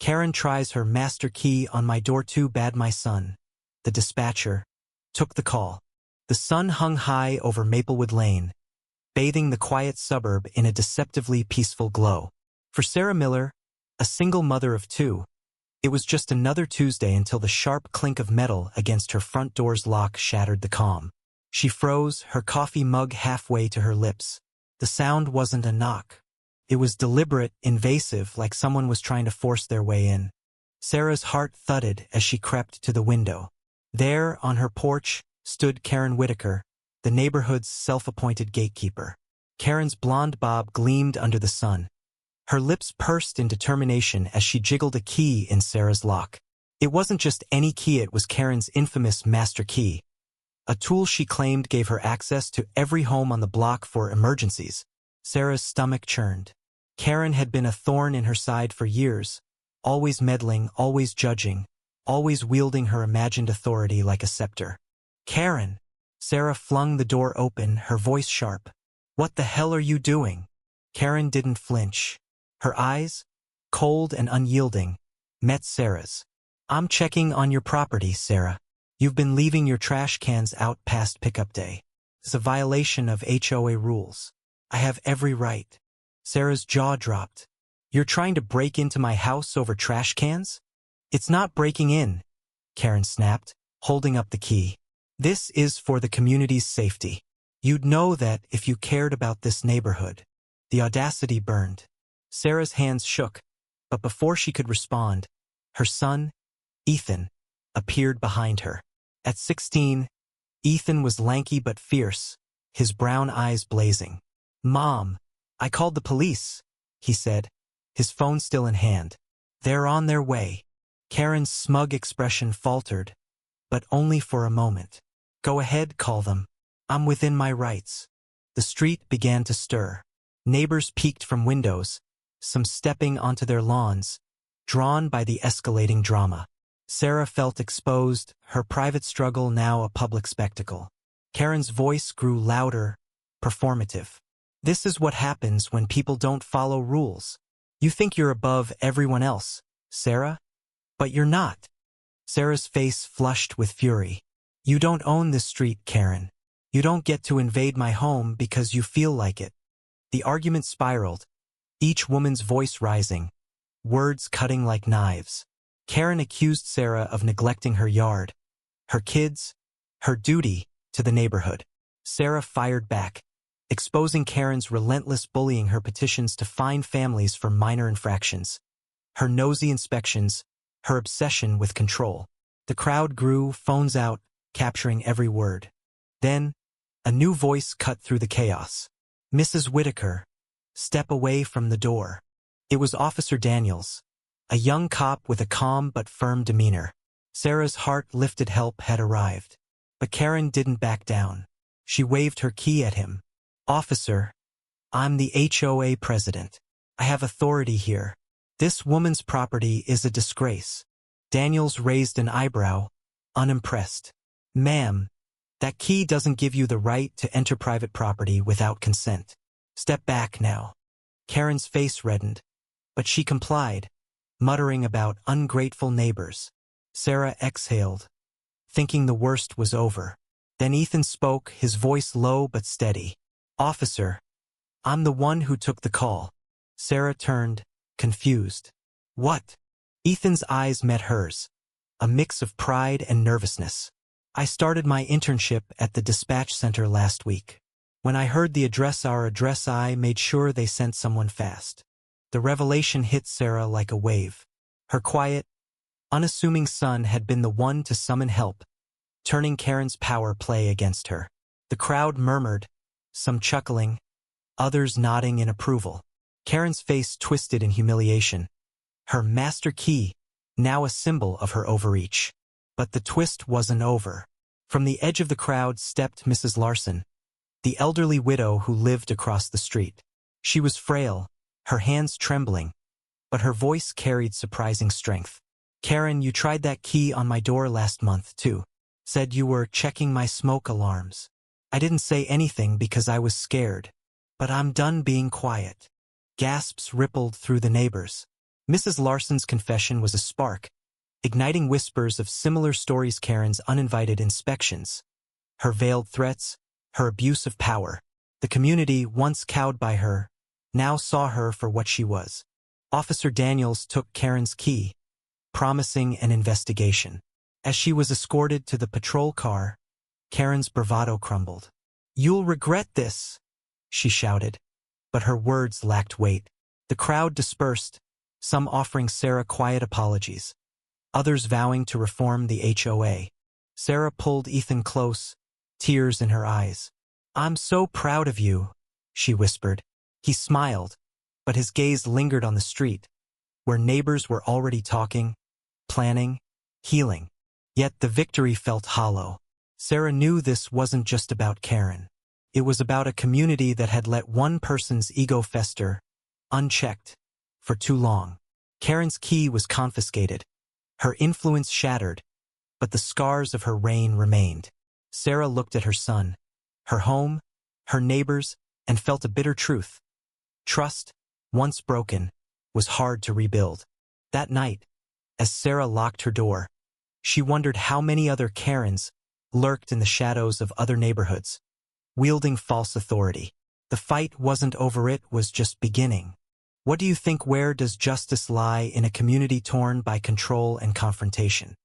Karen tries her master key on my door too bad. My son, the dispatcher, took the call. The sun hung high over Maplewood Lane, bathing the quiet suburb in a deceptively peaceful glow. For Sarah Miller, a single mother of two, it was just another Tuesday until the sharp clink of metal against her front door's lock shattered the calm. She froze, her coffee mug halfway to her lips. The sound wasn't a knock. It was deliberate, invasive, like someone was trying to force their way in. Sarah's heart thudded as she crept to the window. There, on her porch, stood Karen Whitaker, the neighborhood's self-appointed gatekeeper. Karen's blonde bob gleamed under the sun. Her lips pursed in determination as she jiggled a key in Sarah's lock. It wasn't just any key, it was Karen's infamous master key. A tool she claimed gave her access to every home on the block for emergencies. Sarah's stomach churned. Karen had been a thorn in her side for years, always meddling, always judging, always wielding her imagined authority like a scepter. Karen! Sarah flung the door open, her voice sharp. What the hell are you doing? Karen didn't flinch. Her eyes, cold and unyielding, met Sarah's. I'm checking on your property, Sarah. You've been leaving your trash cans out past pickup day. It's a violation of HOA rules. I have every right. Sarah's jaw dropped. You're trying to break into my house over trash cans? It's not breaking in, Karen snapped, holding up the key. This is for the community's safety. You'd know that if you cared about this neighborhood. The audacity burned. Sarah's hands shook, but before she could respond, her son, Ethan, appeared behind her. At 16, Ethan was lanky but fierce, his brown eyes blazing. Mom, I called the police, he said, his phone still in hand. They're on their way. Karen's smug expression faltered, but only for a moment. Go ahead, call them. I'm within my rights. The street began to stir. Neighbors peeked from windows, some stepping onto their lawns, drawn by the escalating drama. Sarah felt exposed, her private struggle now a public spectacle. Karen's voice grew louder, performative. This is what happens when people don't follow rules. You think you're above everyone else, Sarah? But you're not. Sarah's face flushed with fury. You don't own this street, Karen. You don't get to invade my home because you feel like it. The argument spiraled, each woman's voice rising, words cutting like knives. Karen accused Sarah of neglecting her yard, her kids, her duty to the neighborhood. Sarah fired back, exposing Karen's relentless bullying, her petitions to fine families for minor infractions, her nosy inspections, her obsession with control. The crowd grew, phones out, capturing every word. Then, a new voice cut through the chaos. Mrs. Whitaker, step away from the door. It was Officer Daniels, a young cop with a calm but firm demeanor. Sarah's heart lifted. Help had arrived. But Karen didn't back down. She waved her key at him. Officer, I'm the HOA president. I have authority here. This woman's property is a disgrace. Daniels raised an eyebrow, unimpressed. Ma'am, that key doesn't give you the right to enter private property without consent. Step back now. Karen's face reddened, but she complied, muttering about ungrateful neighbors. Sarah exhaled, thinking the worst was over. Then Ethan spoke, his voice low but steady. Officer, I'm the one who took the call. Sarah turned, confused. What? Ethan's eyes met hers, a mix of pride and nervousness. I started my internship at the dispatch center last week. When I heard the address, I made sure they sent someone fast. The revelation hit Sarah like a wave. Her quiet, unassuming son had been the one to summon help, turning Karen's power play against her. The crowd murmured, some chuckling, others nodding in approval. Karen's face twisted in humiliation. Her master key, now a symbol of her overreach. But the twist wasn't over. From the edge of the crowd stepped Mrs. Larson, the elderly widow who lived across the street. She was frail, her hands trembling, but her voice carried surprising strength. Karen, you tried that key on my door last month, too. Said you were checking my smoke alarms. I didn't say anything because I was scared, but I'm done being quiet. Gasps rippled through the neighbors. Mrs. Larson's confession was a spark, igniting whispers of similar stories. Karen's uninvited inspections, her veiled threats, her abuse of power. The community, once cowed by her, now saw her for what she was. Officer Daniels took Karen's key, promising an investigation. As she was escorted to the patrol car, Karen's bravado crumbled. "You'll regret this," she shouted. But her words lacked weight. The crowd dispersed, some offering Sarah quiet apologies, others vowing to reform the HOA. Sarah pulled Ethan close, tears in her eyes. "I'm so proud of you," she whispered. He smiled, but his gaze lingered on the street, where neighbors were already talking, planning, healing. Yet the victory felt hollow. Sarah knew this wasn't just about Karen. It was about a community that had let one person's ego fester, unchecked, for too long. Karen's key was confiscated, her influence shattered, but the scars of her reign remained. Sarah looked at her son, her home, her neighbors, and felt a bitter truth. Trust, once broken, was hard to rebuild. That night, as Sarah locked her door, she wondered how many other Karens lurked in the shadows of other neighborhoods, wielding false authority. The fight wasn't over, it was just beginning. What do you think? Where does justice lie in a community torn by control and confrontation?